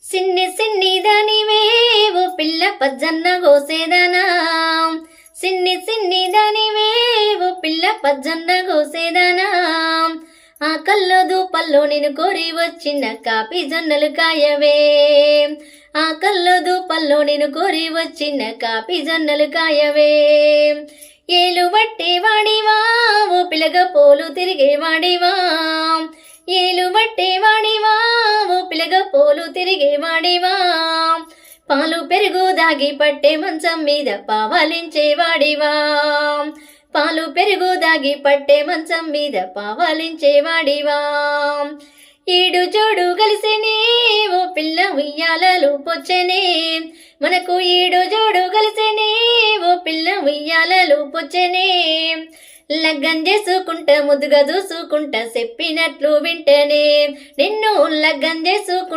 సిన్ని సిన్ని దానివే ఓ పిల్ల పజ్జన్న గోసేదనా, సిన్ని సిన్ని దానివే ఓ పిల్ల పజ్జన్న గోసేదనా. ఆ కల్లో దూపల్లో నేను కోరి వచ్చిన కాపీ జొన్నలు కాయవే, ఆ కల్లో దూపల్లో నేను కోరి వచ్చిన కాపీ జొన్నలు కాయవే. ఏలు బట్టే వాడివా ఓ పిల్లగ పోలు తిరిగే వాడివా, ఏలు బట్టే వాడివా ఓ పిల్లగ పోలు తిరిగే వాడివా. పాలు పెరుగు దాగి పట్టే మంచం మీద పావలించేవాడివా, పాలు పెరుగు దాగి పట్టే మంచం మీద పావలించేవాడివా. ఈడు జోడు కలిసినే ఓ పిల్ల ఉయ్యాలలు పొచ్చనే, మనకు ఈడు జోడు కలిసినే ఓ పిల్ల ఉయ్యాలలు పొచ్చనే. లగ్గం చేసుకుంటా ముద్దుగా చూసుకుంటా చెప్పినట్లు వింటనే, నిన్ను లగ్గం చేసుకుంటా